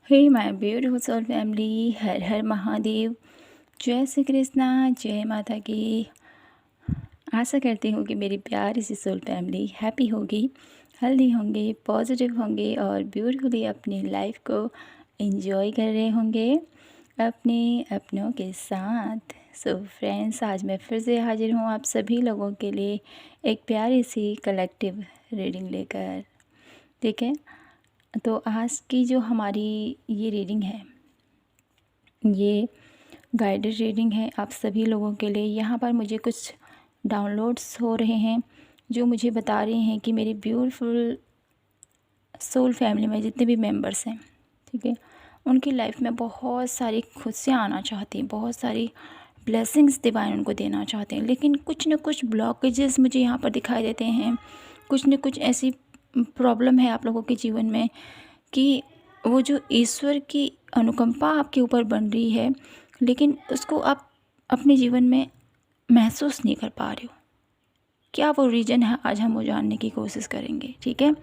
Hey my beautiful soul family, Har Har Mahadev. जय श्री कृष्णा, जय माता की। आशा करती हूँ कि मेरी प्यारी सी सोल फैमिली हैप्पी होगी, हेल्दी होंगे, पॉजिटिव होंगे और ब्यूटीफुली अपनी लाइफ को एंजॉय कर रहे होंगे अपने अपनों के साथ। सो फ्रेंड्स, आज मैं फिर से हाजिर हूँ आप सभी लोगों के लिए एक प्यारी सी कलेक्टिव रीडिंग लेकर। ठीक है, तो आज की जो हमारी ये रीडिंग है, ये गाइडेड रीडिंग है आप सभी लोगों के लिए। यहाँ पर मुझे कुछ डाउनलोड्स हो रहे हैं जो मुझे बता रहे हैं कि मेरी ब्यूटीफुल सोल फैमिली में जितने भी मेंबर्स हैं, ठीक है, उनकी लाइफ में बहुत सारी खुशियाँ आना चाहती हैं, बहुत सारी ब्लेसिंग्स डिवाइन उनको देना चाहते हैं, लेकिन कुछ न कुछ ब्लॉकेजेस मुझे यहाँ पर दिखाई देते हैं। कुछ न कुछ ऐसी प्रॉब्लम है आप लोगों के जीवन में कि वो जो ईश्वर की अनुकंपा आपके ऊपर बन रही है, लेकिन उसको आप अपने जीवन में महसूस नहीं कर पा रहे हो। क्या वो रीज़न है, आज हम वो जानने की कोशिश करेंगे। ठीक है,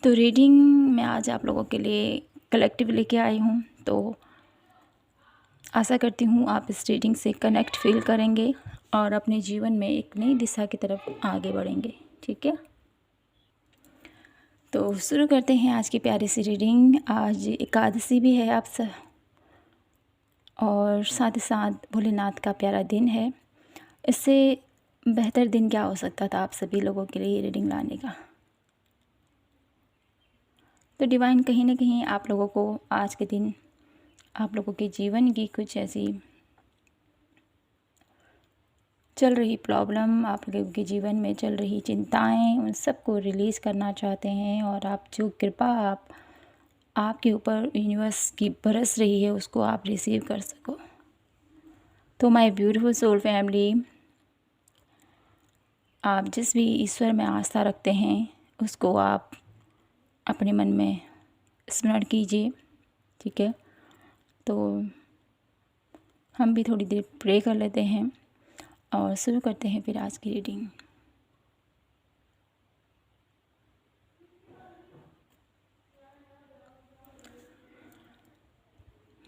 तो रीडिंग मैं आज आप लोगों के लिए कलेक्टिव लेके आई हूँ, तो आशा करती हूँ आप इस रीडिंग से कनेक्ट फील करेंगे और अपने जीवन में एक नई दिशा की तरफ आगे बढ़ेंगे। ठीक है, तो शुरू करते हैं आज की प्यारी सी रीडिंग। आज एकादशी भी है आप सब, और साथ ही साथ भोलेनाथ का प्यारा दिन है। इससे बेहतर दिन क्या हो सकता था आप सभी लोगों के लिए ये रीडिंग लाने का। तो डिवाइन कहीं ना कहीं आप लोगों को आज के दिन आप लोगों के जीवन की कुछ ऐसी चल रही प्रॉब्लम, आप लोगों के जीवन में चल रही चिंताएं, उन सबको रिलीज़ करना चाहते हैं, और आप जो कृपा आपके ऊपर यूनिवर्स की बरस रही है उसको आप रिसीव कर सको। तो माय ब्यूटीफुल सोल फैमिली, आप जिस भी ईश्वर में आस्था रखते हैं उसको आप अपने मन में स्मरण कीजिए। ठीक है, तो हम भी थोड़ी देर प्रे कर लेते हैं और शुरू करते हैं फिर आज की reading.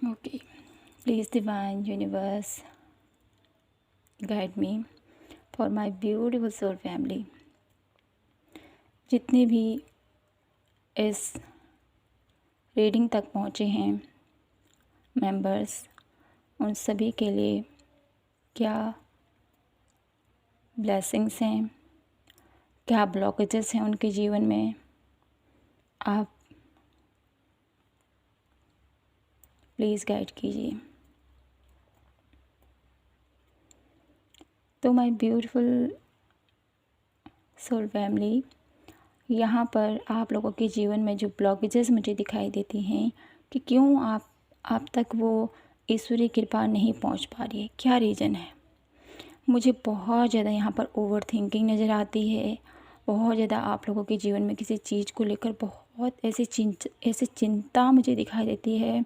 Okay, please divine universe guide me for my beautiful soul family. जितने भी इस रीडिंग तक पहुँचे हैं मेंबर्स, उन सभी के लिए क्या ब्लेसिंग्स हैं, क्या ब्लॉकेजेस हैं उनके जीवन में, आप प्लीज़ गाइड कीजिए। तो माय ब्यूटीफुल सोल फैमिली, यहाँ पर आप लोगों के जीवन में जो ब्लॉकेजेस मुझे दिखाई देती हैं कि क्यों आप तक वो ईश्वरीय कृपा नहीं पहुँच पा रही है, क्या रीज़न है। मुझे बहुत ज़्यादा यहाँ पर ओवर थिंकिंग नज़र आती है। बहुत ज़्यादा आप लोगों के जीवन में किसी चीज़ को लेकर बहुत ऐसी चिंता मुझे दिखाई देती है।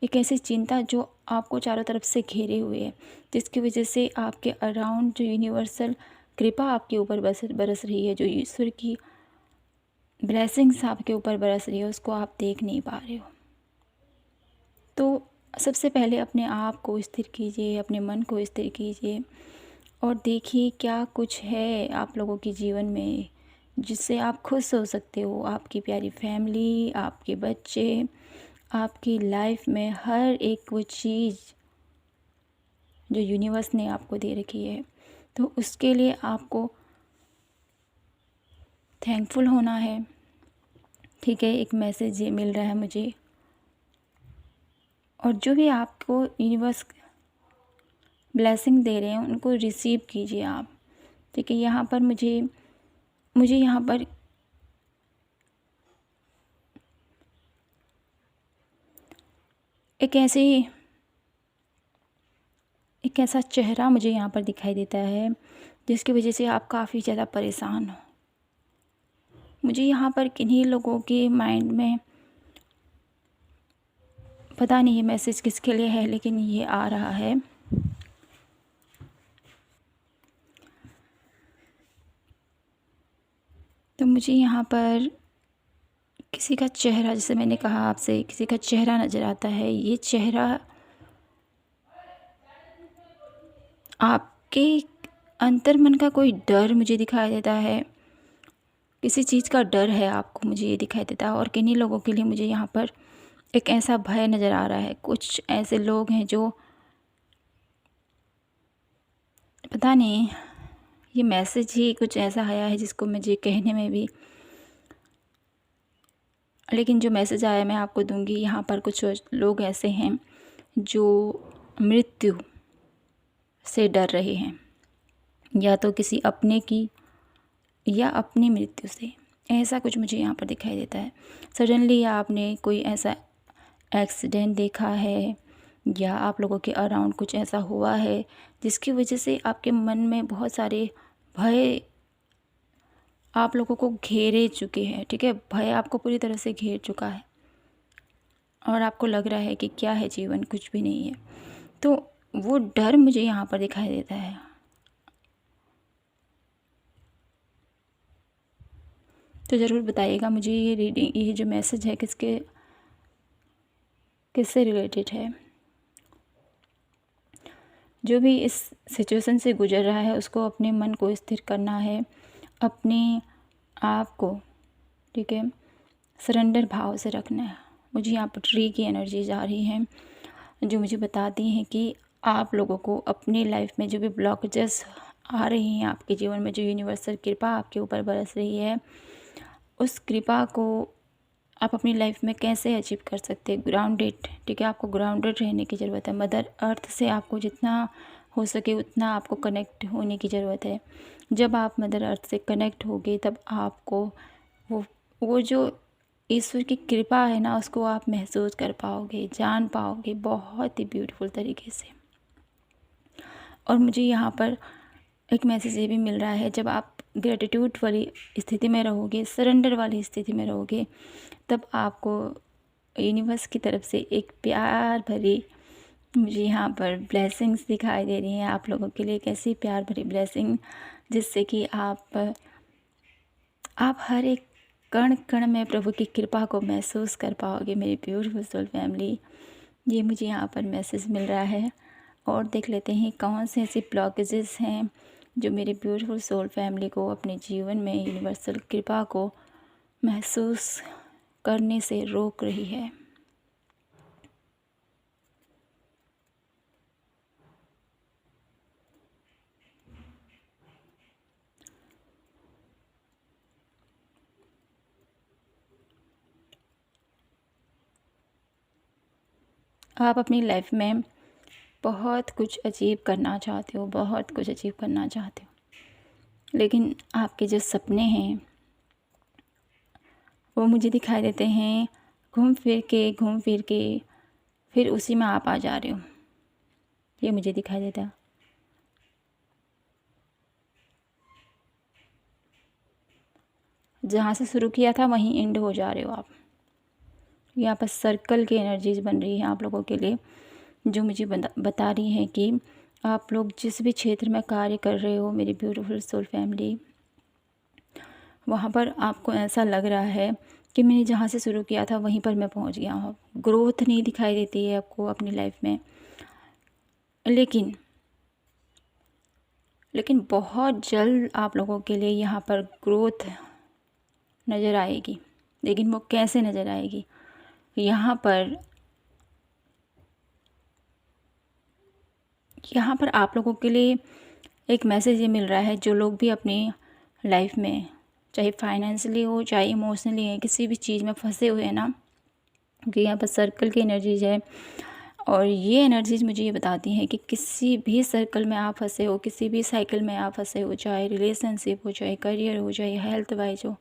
एक ऐसी चिंता जो आपको चारों तरफ से घेरे हुए है, जिसकी वजह से आपके अराउंड जो यूनिवर्सल कृपा आपके ऊपर बरस रही है, जो ईश्वर की ब्लेसिंग्स आपके ऊपर बरस रही है, उसको आप देख नहीं पा रहे हो। तो सबसे पहले अपने आप को स्थिर कीजिए, अपने मन को स्थिर कीजिए और देखिए क्या कुछ है आप लोगों के जीवन में जिससे आप खुश हो सकते हो। आपकी प्यारी फैमिली, आपके बच्चे, आपकी लाइफ में हर एक वो चीज़ जो यूनिवर्स ने आपको दे रखी है, तो उसके लिए आपको थैंकफुल होना है। ठीक है, एक मैसेज ये मिल रहा है मुझे, और जो भी आपको यूनिवर्स ब्लेसिंग दे रहे हैं उनको रिसीव कीजिए आप। ठीक है, यहाँ पर मुझे यहाँ पर एक ऐसा चेहरा मुझे यहाँ पर दिखाई देता है जिसकी वजह से आप काफ़ी ज़्यादा परेशान हो। मुझे यहाँ पर किन्हीं लोगों के माइंड में पता नहीं ये मैसेज किसके लिए है, लेकिन ये आ रहा है। तो मुझे यहाँ पर किसी का चेहरा, जैसे मैंने कहा आपसे, किसी का चेहरा नज़र आता है। ये चेहरा आपके अंतर्मन का कोई डर मुझे दिखाई देता है, किसी चीज़ का डर है आपको, मुझे ये दिखाई देता है। और किन्हीं लोगों के लिए मुझे यहाँ पर एक ऐसा भय नज़र आ रहा है। कुछ ऐसे लोग हैं जो, पता नहीं, ये मैसेज ही कुछ ऐसा आया है जिसको मुझे कहने में भी, लेकिन जो मैसेज आया मैं आपको दूंगी। यहाँ पर कुछ लोग ऐसे हैं जो मृत्यु से डर रहे हैं, या तो किसी अपने की या अपनी मृत्यु से। ऐसा कुछ मुझे यहाँ पर दिखाई देता है। सडनली आपने कोई ऐसा एक्सीडेंट देखा है, या आप लोगों के अराउंड कुछ ऐसा हुआ है जिसकी वजह से आपके मन में बहुत सारे भय आप लोगों को घेरे चुके हैं। ठीक है, भय आपको पूरी तरह से घेर चुका है और आपको लग रहा है कि क्या है जीवन, कुछ भी नहीं है। तो वो डर मुझे यहाँ पर दिखाई देता है। तो ज़रूर बताइएगा मुझे ये रीडिंग, ये जो मैसेज है किससे रिलेटेड है। जो भी इस सिचुएशन से गुजर रहा है उसको अपने मन को स्थिर करना है, अपने आप को, ठीक है, सरेंडर भाव से रखना है। मुझे यहाँ पर ट्री की एनर्जी जा रही है जो मुझे बताती हैं कि आप लोगों को अपनी लाइफ में जो भी ब्लॉकेजेस आ रही हैं आपके जीवन में, जो यूनिवर्सल कृपा आपके ऊपर बरस रही है, उस कृपा को आप अपनी लाइफ में कैसे अचीव कर सकते हैं। ग्राउंडेड, ठीक है, आपको ग्राउंडेड रहने की ज़रूरत है। मदर अर्थ से आपको जितना हो सके उतना आपको कनेक्ट होने की ज़रूरत है। जब आप मदर अर्थ से कनेक्ट होगे तब आपको वो जो ईश्वर की कृपा है ना, उसको आप महसूस कर पाओगे, जान पाओगे बहुत ही ब्यूटीफुल तरीके से। और मुझे यहाँ पर एक मैसेज ये भी मिल रहा है, जब आप ग्रेटिट्यूड वाली स्थिति में रहोगे, सरेंडर वाली स्थिति में रहोगे, तब आपको यूनिवर्स की तरफ से एक प्यार भरी, मुझे यहाँ पर ब्लेसिंग्स दिखाई दे रही हैं आप लोगों के लिए। कैसी प्यार भरी ब्लेसिंग, जिससे कि आप हर एक कण कण में प्रभु की कृपा को महसूस कर पाओगे मेरी ब्यूटीफुल सोल फैमिली। ये मुझे यहाँ पर मैसेज मिल रहा है। और देख लेते हैं कौन से ऐसे ब्लॉकेजेस हैं जो मेरे ब्यूटीफुल सोल फैमिली को अपने जीवन में यूनिवर्सल कृपा को महसूस करने से रोक रही है। आप अपनी लाइफ में बहुत कुछ अचीव करना चाहते हो, बहुत कुछ अचीव करना चाहते हो, लेकिन आपके जो सपने हैं वो मुझे दिखाई देते हैं घूम फिर के फिर उसी में आप आ जा रहे हो। ये मुझे दिखाई देता है। जहाँ से शुरू किया था वहीं एंड हो जा रहे हो आप। यहाँ पर सर्कल की एनर्जीज बन रही है आप लोगों के लिए, जो मुझे बता रही हैं कि आप लोग जिस भी क्षेत्र में कार्य कर रहे हो मेरी ब्यूटीफुल सोल फैमिली, वहाँ पर आपको ऐसा लग रहा है कि मैंने जहाँ से शुरू किया था वहीं पर मैं पहुँच गया हूँ। ग्रोथ नहीं दिखाई देती है आपको अपनी लाइफ में, लेकिन बहुत जल्द आप लोगों के लिए यहाँ पर ग्रोथ नज़र आएगी। लेकिन वो कैसे नज़र आएगी, यहाँ पर आप लोगों के लिए एक मैसेज ये मिल रहा है, जो लोग भी अपनी लाइफ में चाहे फाइनेंशियली हो चाहे इमोशनली है, किसी भी चीज़ में फंसे हुए हैं ना, क्योंकि यहाँ पर सर्कल की एनर्जीज है। और ये एनर्जीज मुझे ये बताती हैं कि किसी भी सर्कल में आप फंसे हो, किसी भी साइकिल में आप फंसे हो, चाहे रिलेशनशिप हो, चाहे करियर हो, चाहे हेल्थ वाइज हो,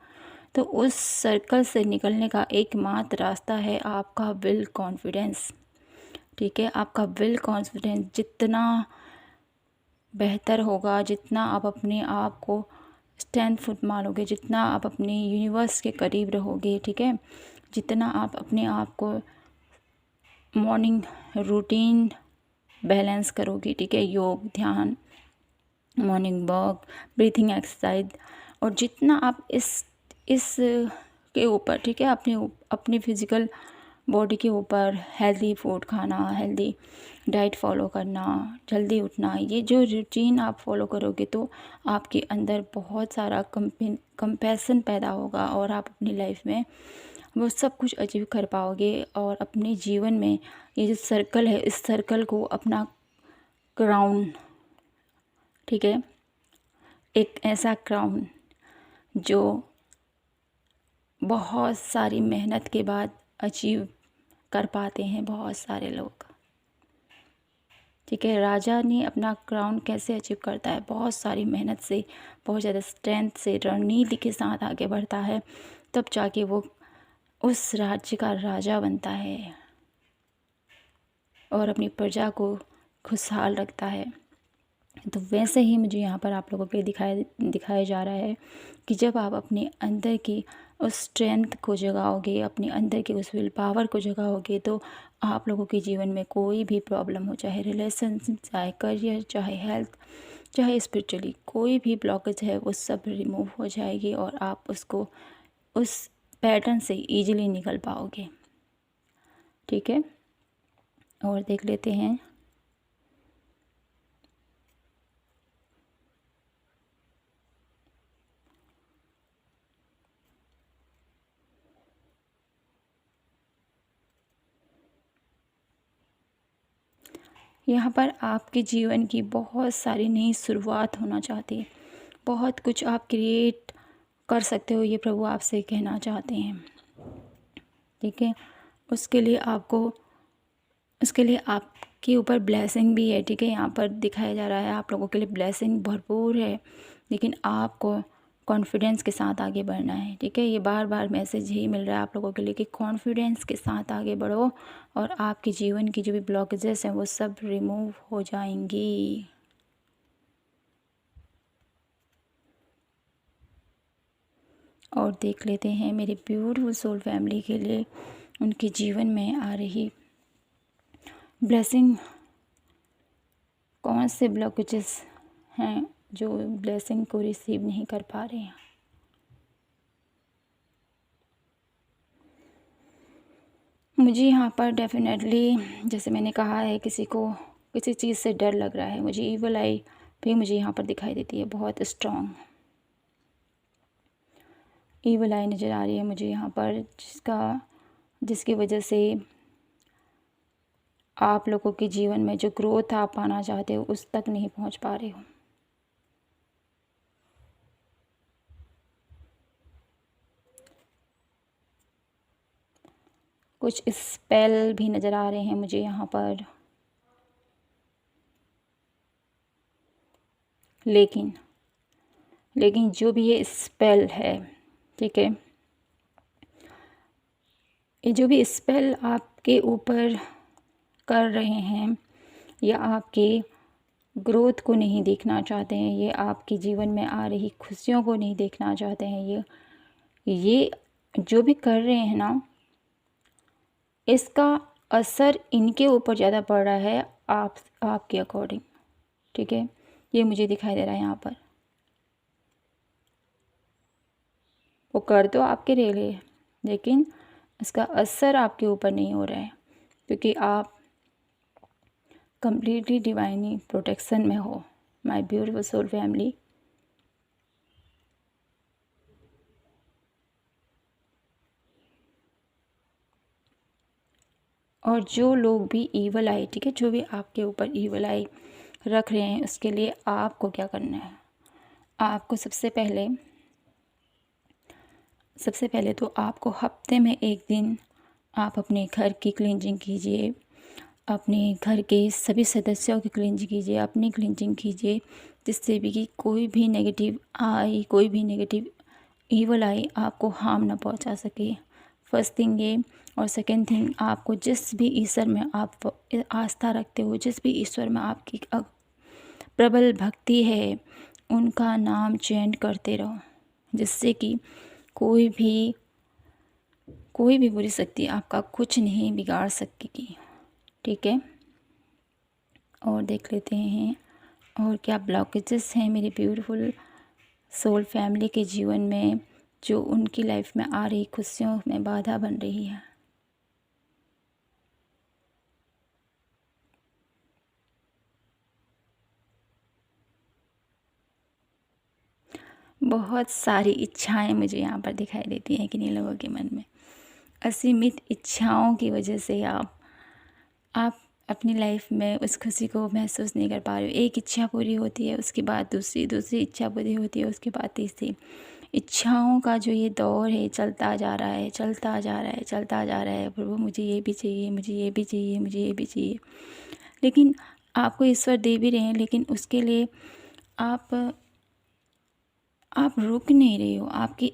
तो उस सर्कल से निकलने का एकमात्र रास्ता है आपका विल कॉन्फिडेंस। ठीक है, आपका विल कॉन्फिडेंस जितना बेहतर होगा, जितना आप अपने आप को स्ट्रेंथफुल मानोगे, जितना आप अपने यूनिवर्स के करीब रहोगे, ठीक है, जितना आप अपने आप को मॉर्निंग रूटीन बैलेंस करोगे, ठीक है, योग, ध्यान, मॉर्निंग वॉक, ब्रीथिंग एक्सरसाइज, और जितना आप इस के ऊपर, ठीक है, अपनी फिज़िकल बॉडी के ऊपर हेल्दी फूड खाना, हेल्दी डाइट फॉलो करना, जल्दी उठना, ये जो रूटीन आप फॉलो करोगे तो आपके अंदर बहुत सारा कंपैशन पैदा होगा और आप अपनी लाइफ में वो सब कुछ अचीव कर पाओगे। और अपने जीवन में ये जो सर्कल है, इस सर्कल को अपना क्राउन, ठीक है, एक ऐसा क्राउन जो बहुत सारी मेहनत के बाद अचीव कर पाते हैं बहुत सारे लोग, ठीक है। राजा ने अपना क्राउन कैसे अचीव करता है? बहुत सारी मेहनत से, बहुत ज़्यादा स्ट्रेंथ से, रणनीति के साथ आगे बढ़ता है, तब जाके वो उस राज्य का राजा बनता है और अपनी प्रजा को खुशहाल रखता है। तो वैसे ही मुझे यहाँ पर आप लोगों के लिए दिखाया जा रहा है कि जब आप अपने अंदर की उस स्ट्रेंथ को जगाओगे, अपने अंदर की उस विल पावर को जगाओगे, तो आप लोगों के जीवन में कोई भी प्रॉब्लम हो, चाहे रिलेशनशिप, चाहे करियर, चाहे हेल्थ, चाहे स्पिरिचुअली, कोई भी ब्लॉकेज है वो सब रिमूव हो जाएगी और आप उसको, उस पैटर्न से ईजिली निकल पाओगे, ठीक है। और देख लेते हैं यहाँ पर आपके जीवन की बहुत सारी नई शुरुआत होना चाहती है, बहुत कुछ आप क्रिएट कर सकते हो, ये प्रभु आपसे कहना चाहते हैं, ठीक है। उसके लिए आपके ऊपर ब्लेसिंग भी है, ठीक है। यहाँ पर दिखाया जा रहा है आप लोगों के लिए ब्लेसिंग भरपूर है, लेकिन आपको कॉन्फिडेंस के साथ आगे बढ़ना है, ठीक है। ये बार बार मैसेज ही मिल रहा है आप लोगों के लिए कि कॉन्फिडेंस के साथ आगे बढ़ो और आपके जीवन की जो भी ब्लॉकेजेस हैं वो सब रिमूव हो जाएंगी। और देख लेते हैं मेरी ब्यूटीफुल सोल फैमिली के लिए उनके जीवन में आ रही ब्लेसिंग, कौन से ब्लॉकेजेस हैं जो ब्लेसिंग को रिसीव नहीं कर पा रहे हैं। मुझे यहाँ पर डेफिनेटली, जैसे मैंने कहा है, किसी को किसी चीज़ से डर लग रहा है। मुझे ईवल आई भी मुझे यहाँ पर दिखाई देती है, बहुत स्ट्रॉन्ग ईवल आई नज़र आ रही है मुझे यहाँ पर, जिसकी वजह से आप लोगों के जीवन में जो ग्रोथ आप पाना चाहते हो उस तक नहीं पहुँच पा रहे हो। कुछ स्पेल भी नज़र आ रहे हैं मुझे यहाँ पर, लेकिन जो भी ये स्पेल है, ठीक है, ये जो भी स्पेल आपके ऊपर कर रहे हैं या आपके ग्रोथ को नहीं देखना चाहते हैं, ये आपके जीवन में आ रही खुशियों को नहीं देखना चाहते हैं, ये जो भी कर रहे हैं ना, इसका असर इनके ऊपर ज़्यादा पड़ रहा है आपके अकॉर्डिंग, ठीक है। ये मुझे दिखाई दे रहा है यहाँ पर। वो कर तो आपके लिए है, लेकिन इसका असर आपके ऊपर नहीं हो रहा है, क्योंकि आप कंप्लीटली डिवाइनी प्रोटेक्शन में हो माय ब्यूटीफुल सोल फैमिली। और जो लोग भी ईवल आई, ठीक है, जो भी आपके ऊपर ईवल आई रख रहे हैं, उसके लिए आपको क्या करना है? आपको सबसे पहले तो आपको हफ्ते में एक दिन आप अपने घर की क्लींजिंग कीजिए, अपने घर के सभी सदस्यों की क्लींजिंग कीजिए, अपनी क्लींजिंग कीजिए, जिससे भी कि कोई भी नेगेटिव ईवल आई आपको हार्म ना पहुंचा सके। फर्स्ट थिंग ये। और सेकेंड थिंग, आपको जिस भी ईश्वर में आप आस्था रखते हो, जिस भी ईश्वर में आपकी प्रबल भक्ति है, उनका नाम चैंट करते रहो, जिससे कि कोई भी बुरी शक्ति आपका कुछ नहीं बिगाड़ सकेगी, ठीक है। और देख लेते हैं और क्या ब्लॉकेजेस हैं मेरे ब्यूटीफुल सोल फैमिली के जीवन में, जो उनकी लाइफ में आ रही खुशियों में बाधा बन रही है। बहुत सारी इच्छाएं मुझे यहाँ पर दिखाई देती हैं किन्हीं लोगों के मन में। असीमित इच्छाओं की वजह से आप अपनी लाइफ में उस खुशी को महसूस नहीं कर पा रहे हो। एक इच्छा पूरी होती है, उसके बाद दूसरी इच्छा पूरी होती है, उसके बाद तीसरी। इच्छाओं का जो ये दौर है चलता जा रहा है, चलता जा रहा है, चलता जा रहा है। प्रभु मुझे ये भी चाहिए, मुझे ये भी चाहिए, मुझे ये भी चाहिए। लेकिन आपको ईश्वर दे भी रहे हैं, लेकिन उसके लिए आप रुक नहीं रहे हो। आपकी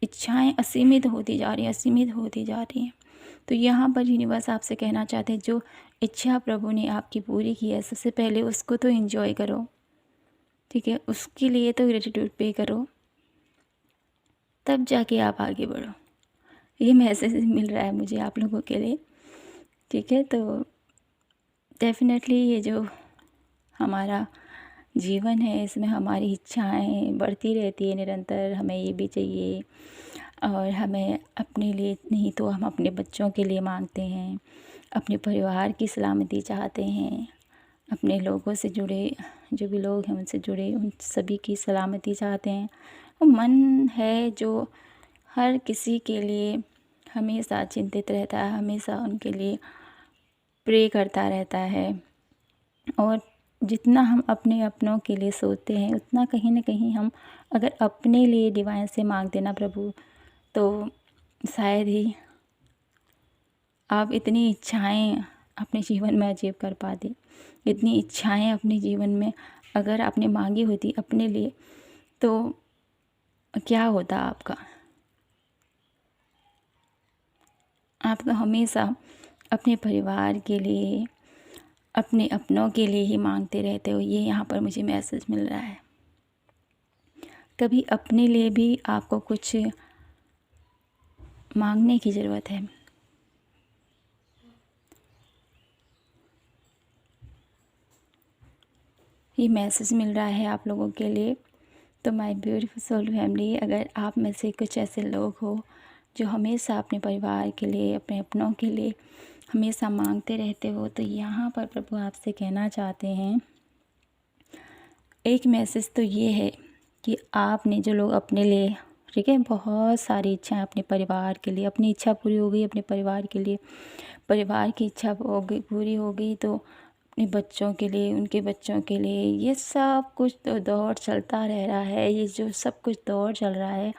इच्छाएं असीमित होती जा रही हैं, असीमित होती जा रही हैं। तो यहाँ पर यूनिवर्स आपसे कहना चाहते हैं, जो इच्छा प्रभु ने आपकी पूरी की है, सबसे पहले उसको तो एंजॉय करो, ठीक है। उसके लिए तो ग्रेटिट्यूड पे करो, तब जाके आप आगे बढ़ो। ये मैसेज मिल रहा है मुझे आप लोगों के लिए, ठीक है। तो डेफिनेटली ये जो हमारा जीवन है, इसमें हमारी इच्छाएं बढ़ती रहती है निरंतर। हमें ये भी चाहिए, और हमें अपने लिए नहीं तो हम अपने बच्चों के लिए मांगते हैं, अपने परिवार की सलामती चाहते हैं, अपने लोगों से जुड़े जो भी लोग हैं उनसे जुड़े उन सभी की सलामती चाहते हैं। वो मन है जो हर किसी के लिए हमेशा चिंतित रहता है, हमेशा उनके लिए प्रे करता रहता है। और जितना हम अपने अपनों के लिए सोचते हैं, उतना कहीं ना कहीं हम अगर अपने लिए डिवाइन से मांग देना प्रभु, तो शायद ही आप इतनी इच्छाएं अपने जीवन में अचीव कर पाते। इतनी इच्छाएं अपने जीवन में अगर आपने मांगी होती अपने लिए, तो क्या होता आपका। आप तो हमेशा अपने परिवार के लिए, अपने अपनों के लिए ही मांगते रहते हो। ये यहाँ पर मुझे मैसेज मिल रहा है। कभी अपने लिए भी आपको कुछ मांगने की ज़रूरत है। ये मैसेज मिल रहा है आप लोगों के लिए। तो माय ब्यूटीफुल सोल फैमिली, अगर आप में से कुछ ऐसे लोग हो जो हमेशा अपने परिवार के लिए, अपने अपनों के लिए हमेशा मांगते रहते हो, तो यहाँ पर प्रभु आपसे कहना चाहते हैं, एक मैसेज तो ये है कि आपने जो लोग अपने लिए, ठीक है, बहुत सारी इच्छाएं अपने परिवार के लिए, अपनी इच्छा पूरी हो गई, अपने परिवार के लिए, परिवार की इच्छा हो गई, पूरी हो गई, तो अपने बच्चों के लिए, उनके बच्चों के लिए, ये सब कुछ तो दौर चलता रह रहा है। ये जो सब कुछ दौर चल रहा है,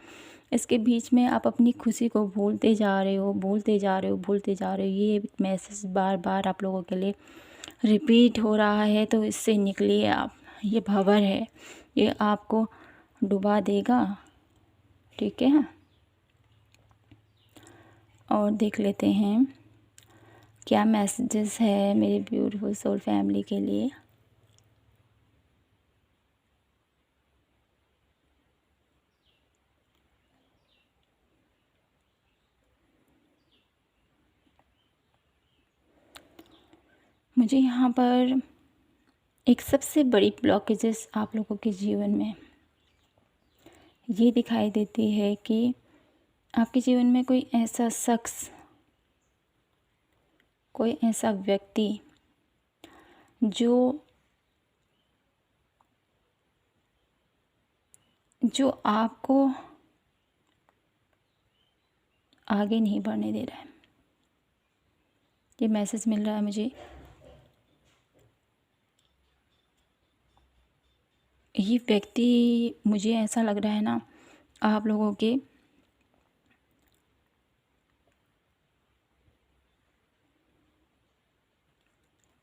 इसके बीच में आप अपनी खुशी को भूलते जा रहे हो, भूलते जा रहे हो, भूलते जा रहे हो। ये मैसेज बार बार आप लोगों के लिए रिपीट हो रहा है, तो इससे निकलिए आप। ये भंवर है, ये आपको डुबा देगा, ठीक है। और देख लेते हैं क्या मैसेजेस है मेरे ब्यूटीफुल सोल फैमिली के लिए। मुझे यहाँ पर एक सबसे बड़ी ब्लॉकेजेस आप लोगों के जीवन में ये दिखाई देती है कि आपके जीवन में कोई ऐसा शख्स, कोई ऐसा व्यक्ति जो आपको आगे नहीं बढ़ने दे रहा है। ये मैसेज मिल रहा है मुझे। ये व्यक्ति, मुझे ऐसा लग रहा है ना, आप लोगों के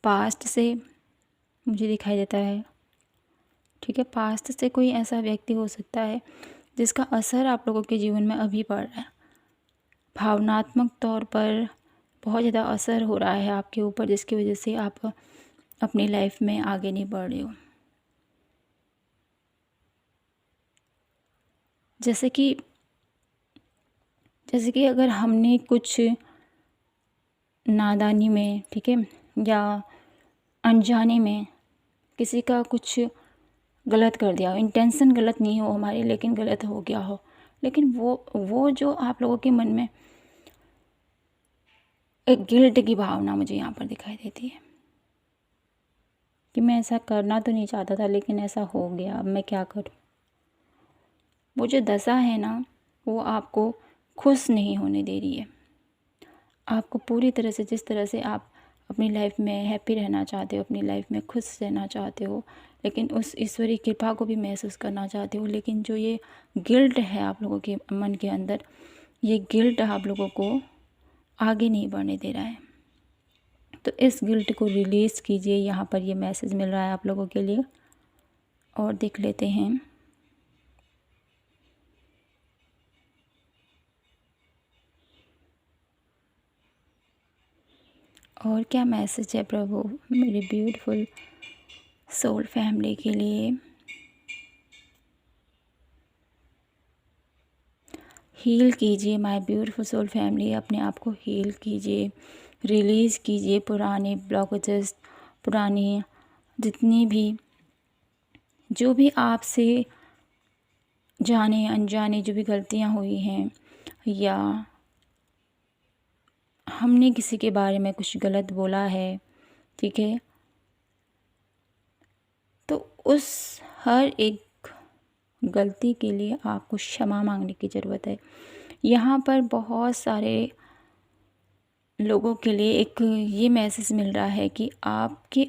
पास्ट से मुझे दिखाई देता है, ठीक है। पास्ट से कोई ऐसा व्यक्ति हो सकता है जिसका असर आप लोगों के जीवन में अभी पड़ रहा है। भावनात्मक तौर पर बहुत ज़्यादा असर हो रहा है आपके ऊपर, जिसकी वजह से आप अपनी लाइफ में आगे नहीं बढ़ रहे हो। जैसे कि अगर हमने कुछ नादानी में, ठीक है, या अनजाने में किसी का कुछ गलत कर दिया हो, इंटेंशन गलत नहीं हो हमारी, लेकिन गलत हो गया हो, लेकिन वो जो आप लोगों के मन में एक गिल्ट की भावना मुझे यहाँ पर दिखाई देती है कि मैं ऐसा करना तो नहीं चाहता था लेकिन ऐसा हो गया, अब मैं क्या करूँ। वो जो दशा है ना, वो आपको खुश नहीं होने दे रही है। आपको पूरी तरह से, जिस तरह से आप अपनी लाइफ में हैप्पी रहना चाहते हो, अपनी लाइफ में खुश रहना चाहते हो, लेकिन उस ईश्वरीय कृपा को भी महसूस करना चाहते हो, लेकिन जो ये गिल्ट है आप लोगों के मन के अंदर, ये गिल्ट आप लोगों को आगे नहीं बढ़ने दे रहा है। तो इस गिल्ट को रिलीज़ कीजिए। यहाँ पर ये मैसेज मिल रहा है आप लोगों के लिए, और देख लेते हैं और क्या मैसेज है प्रभु मेरी ब्यूटीफुल सोल फैमिली के लिए। हील कीजिए माय ब्यूटीफुल सोल फैमिली, अपने आप को हील कीजिए, रिलीज़ कीजिए पुराने ब्लॉकेजेस, पुरानी जितनी भी जो भी आपसे जाने अनजाने जो भी गलतियां हुई हैं, या हमने किसी के बारे में कुछ गलत बोला है, ठीक है, तो उस हर एक गलती के लिए आपको क्षमा मांगने की ज़रूरत है। यहाँ पर बहुत सारे लोगों के लिए एक ये मैसेज मिल रहा है कि आपके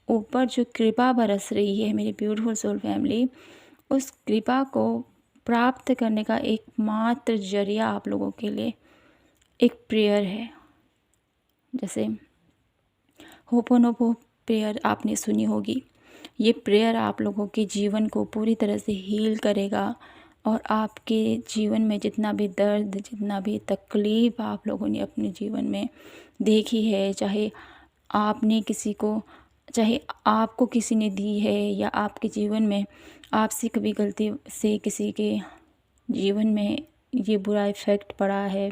ऊपर जो कृपा बरस रही है मेरी ब्यूटीफुल सोल फैमिली, उस कृपा को प्राप्त करने का एकमात्र जरिया आप लोगों के लिए एक प्रेयर है। जैसे होपोनोपो प्रेयर आपने सुनी होगी, ये प्रेयर आप लोगों के जीवन को पूरी तरह से हील करेगा, और आपके जीवन में जितना भी दर्द, जितना भी तकलीफ़ आप लोगों ने अपने जीवन में देखी है, चाहे आपने किसी को, चाहे आपको किसी ने दी है, या आपके जीवन में आपसे कभी गलती से किसी के जीवन में ये बुरा इफ़ेक्ट पड़ा है,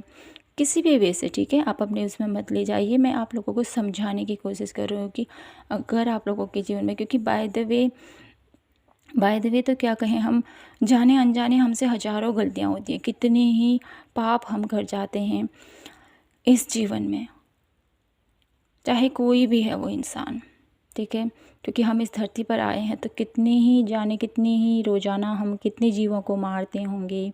किसी भी वे से, ठीक है, आप अपने उसमें मत ले जाइए। मैं आप लोगों को समझाने की कोशिश कर रही हूँ कि अगर आप लोगों के जीवन में, क्योंकि बाय द वे तो क्या कहें, हम जाने अनजाने हमसे हज़ारों गलतियाँ होती हैं, कितने ही पाप हम कर जाते हैं इस जीवन में, चाहे कोई भी है वो इंसान, ठीक है, क्योंकि हम इस धरती पर आए हैं तो कितनी ही रोज़ाना हम कितने जीवों को मारते होंगे,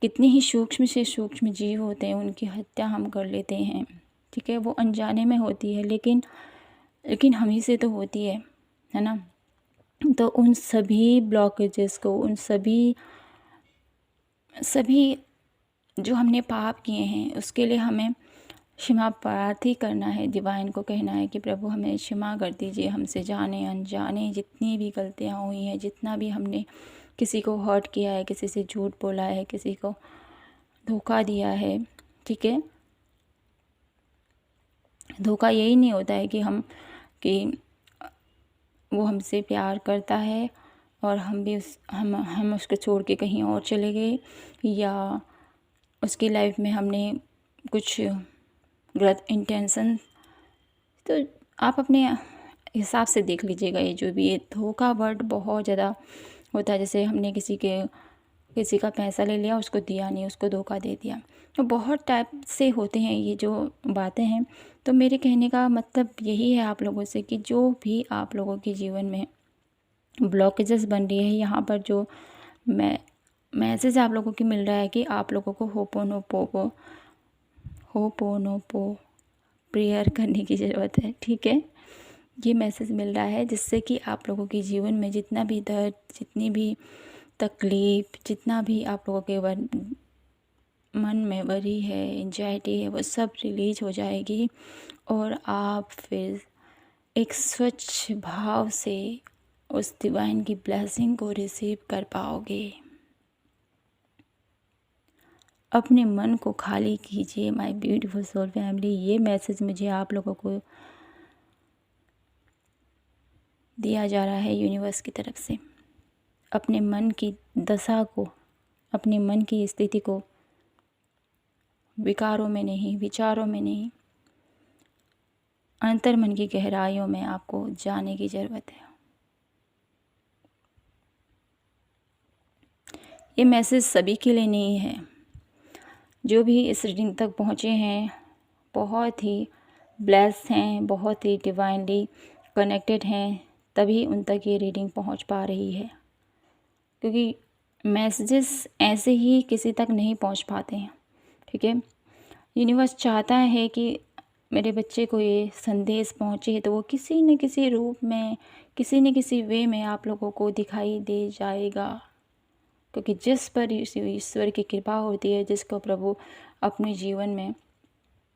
कितने ही सूक्ष्म से सूक्ष्म जीव होते हैं, उनकी हत्या हम कर लेते हैं, ठीक है, वो अनजाने में होती है, लेकिन हम ही से तो होती है ना। तो उन सभी ब्लॉकेजेस को, उन सभी जो हमने पाप किए हैं, उसके लिए हमें क्षमा प्रार्थी करना है। डिवाइन को कहना है कि प्रभु हमें क्षमा कर दीजिए, हमसे जाने अनजाने जितनी भी गलतियाँ हुई हैं, जितना भी हमने किसी को हर्ट किया है, किसी से झूठ बोला है, किसी को धोखा दिया है, ठीक है। धोखा यही नहीं होता है कि वो हमसे प्यार करता है और हम भी हम उसको छोड़ के कहीं और चले गए, या उसकी लाइफ में हमने कुछ गलत इंटेंशन। तो आप अपने हिसाब से देख लीजिएगा। ये जो भी ये धोखा वर्ड बहुत ज़्यादा होता है। जैसे हमने किसी का पैसा ले लिया, उसको दिया नहीं, उसको धोखा दे दिया। तो बहुत टाइप से होते हैं ये जो बातें हैं। तो मेरे कहने का मतलब यही है आप लोगों से कि जो भी आप लोगों के जीवन में ब्लॉकेजेस बन रही है, यहाँ पर जो मैसेज आप लोगों की मिल रहा है कि आप लोगों को होपोनोपो प्रेयर करने की ज़रूरत है, ठीक है। ये मैसेज मिल रहा है जिससे कि आप लोगों के जीवन में जितना भी दर्द, जितनी भी तकलीफ़, जितना भी आप लोगों के मन में वरी है, एंजाइटी है, वो सब रिलीज हो जाएगी, और आप फिर एक स्वच्छ भाव से उस डिवाइन की ब्लेसिंग को रिसीव कर पाओगे। अपने मन को खाली कीजिए माय ब्यूटीफुल सोल फैमिली। ये मैसेज मुझे आप लोगों को दिया जा रहा है यूनिवर्स की तरफ से। अपने मन की दशा को, अपने मन की स्थिति को विकारों में नहीं, विचारों में नहीं, अंतर मन की गहराइयों में आपको जाने की ज़रूरत है। ये मैसेज सभी के लिए नहीं है। जो भी इस रीडिंग तक पहुँचे हैं बहुत ही ब्लेस्ड हैं, बहुत ही डिवाइनली कनेक्टेड हैं, तभी उन तक ये रीडिंग पहुँच पा रही है। क्योंकि मैसेजेस ऐसे ही किसी तक नहीं पहुँच पाते हैं, ठीक है। यूनिवर्स चाहता है कि मेरे बच्चे को ये संदेश पहुँचे तो वो किसी न किसी रूप में, किसी न किसी वे में आप लोगों को दिखाई दे जाएगा। क्योंकि जिस पर ईश्वर की कृपा होती है, जिसको प्रभु अपने जीवन में,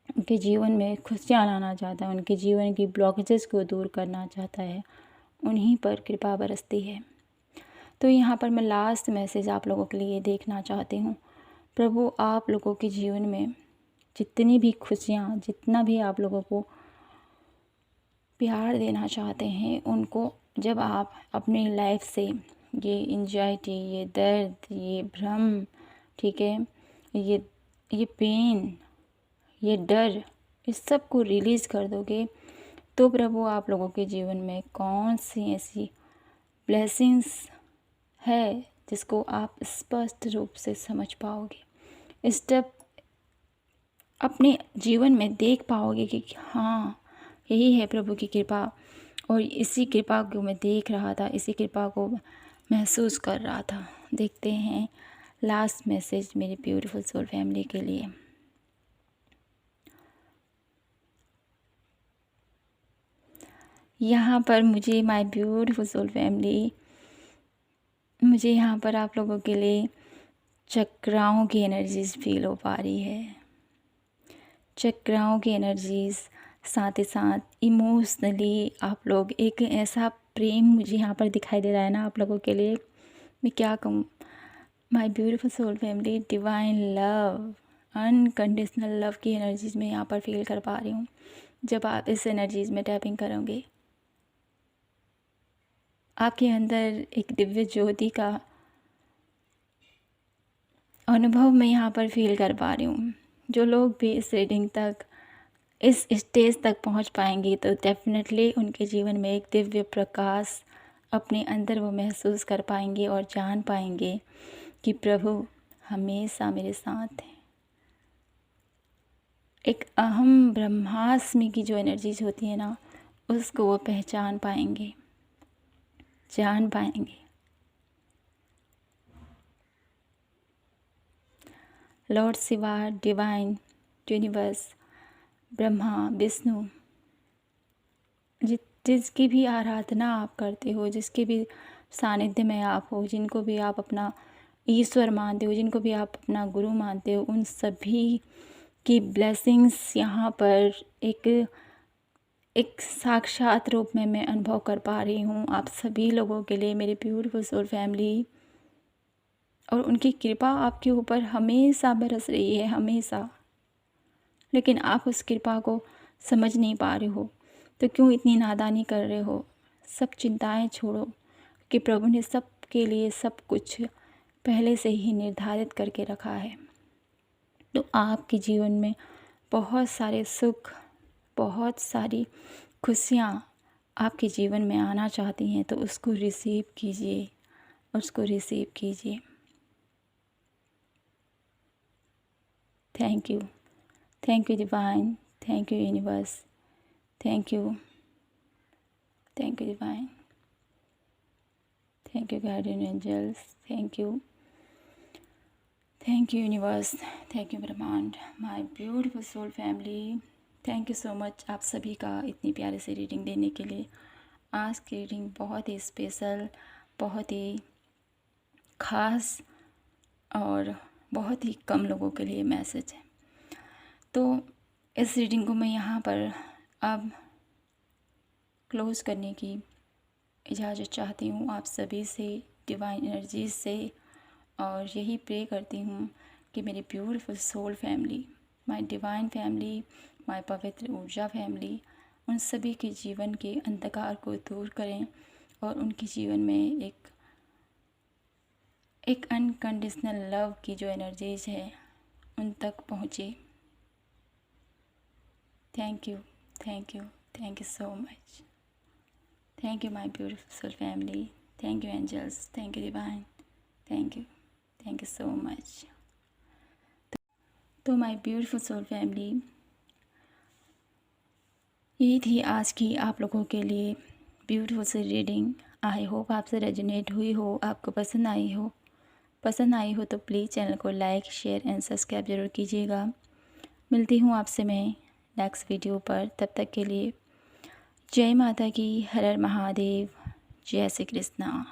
उनके जीवन में खुशियाँ लाना चाहता है, उनके जीवन की ब्लॉकेजेस को दूर करना चाहता है, उन्हीं पर कृपा बरसती है। तो यहाँ पर मैं लास्ट मैसेज आप लोगों के लिए देखना चाहती हूँ। प्रभु आप लोगों के जीवन में जितनी भी खुशियाँ, जितना भी आप लोगों को प्यार देना चाहते हैं, उनको जब आप अपनी लाइफ से ये एंजाइटी, ये दर्द, ये भ्रम, ठीक है, ये पेन, ये डर, इस सब को रिलीज़ कर दोगे तो प्रभु आप लोगों के जीवन में कौन सी ऐसी ब्लेसिंग्स है जिसको आप स्पष्ट रूप से समझ पाओगे, स्टेप अपने जीवन में देख पाओगे कि हाँ, यही है प्रभु की कृपा। और इसी कृपा को मैं देख रहा था, इसी कृपा को महसूस कर रहा था। देखते हैं लास्ट मैसेज मेरी ब्यूटीफुल सोल फैमिली के लिए। यहाँ पर मुझे माय ब्यूटीफुल सोल फैमिली, मुझे यहाँ पर आप लोगों के लिए चक्राओं की एनर्जीज फील हो पा रही है। चक्राओं की एनर्जीज, साथ ही साथ इमोशनली आप लोग, एक ऐसा प्रेम मुझे यहाँ पर दिखाई दे रहा है ना आप लोगों के लिए, मैं क्या कहूँ। My beautiful soul family, divine love, unconditional love की एनर्जीज में यहाँ पर फील कर पा रही हूँ। जब आप इस एनर्जीज में टैपिंग करोगे, आपके अंदर एक दिव्य ज्योति का अनुभव मैं यहाँ पर फील कर पा रही हूँ। जो लोग भी इस रीडिंग तक, इस स्टेज तक पहुँच पाएंगे तो डेफिनेटली उनके जीवन में एक दिव्य प्रकाश अपने अंदर वो महसूस कर पाएंगे और जान पाएंगे कि प्रभु हमेशा मेरे साथ है। एक अहम ब्रह्मास्मि की जो एनर्जीज होती है ना, उसको वो पहचान पाएंगे, जान पाएंगे। Lord Shiva, divine universe, Brahma, Vishnu, जिसकी भी आराधना आप करते हो, जिसके भी सानिध्य में आप हो, जिनको भी आप अपना ईश्वर मानते हो, जिनको भी आप अपना गुरु मानते हो, उन सभी की ब्लेसिंग्स यहाँ पर एक साक्षात रूप में मैं अनुभव कर पा रही हूँ आप सभी लोगों के लिए, मेरे ब्यूटीफुल सोल फैमिली। और उनकी कृपा आपके ऊपर हमेशा बरस रही है, हमेशा। लेकिन आप उस कृपा को समझ नहीं पा रहे हो, तो क्यों इतनी नादानी कर रहे हो। सब चिंताएं छोड़ो कि प्रभु ने सब के लिए सब कुछ पहले से ही निर्धारित करके रखा है। तो आपके जीवन में बहुत सारे सुख, बहुत सारी खुशियाँ आपके जीवन में आना चाहती हैं, तो उसको रिसीव कीजिए, उसको रिसीव कीजिए। Thank you divine, thank you universe, thank you divine, thank you guardian angels, thank you universe, thank you ब्रह्मांड, my beautiful soul family. Thank you so much आप सभी का इतनी प्यारे से रीडिंग देने के लिए। आज की रीडिंग बहुत ही स्पेशल, बहुत ही ख़ास और बहुत ही कम लोगों के लिए मैसेज है। तो इस रीडिंग को मैं यहाँ पर अब क्लोज़ करने की इजाज़त चाहती हूँ आप सभी से, डिवाइन एनर्जीज से। और यही प्रे करती हूँ कि मेरी beautiful soul family, my divine family, my पवित्र ऊर्जा फैमिली, उन सभी के जीवन के अंधकार को दूर करें और उनके जीवन में एक अनकंडीशनल लव की जो एनर्जीज है उन तक पहुँचे। Thank you so much. Thank you my beautiful soul family, thank you angels, thank you divine, thank you. Thank you so much. तो माय ब्यूटीफुल सोल फैमिली, ये थी आज की आप लोगों के लिए ब्यूटीफुल सी रीडिंग। आई होप आपसे रेजोनेट हुई हो, आपको पसंद आई हो। पसंद आई हो तो प्लीज़ चैनल को लाइक शेयर एंड सब्सक्राइब ज़रूर कीजिएगा। मिलती हूँ आपसे मैं नेक्स्ट वीडियो पर। तब तक के लिए जय माता की, हर हर महादेव, जय श्री कृष्णा।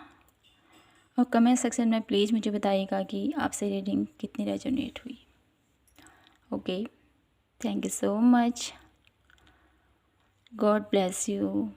और कमेंट सेक्शन में प्लीज़ मुझे बताइएगा कि आपसे रीडिंग कितनी रेजोनेट हुई। Okay, thank you so much. God bless you.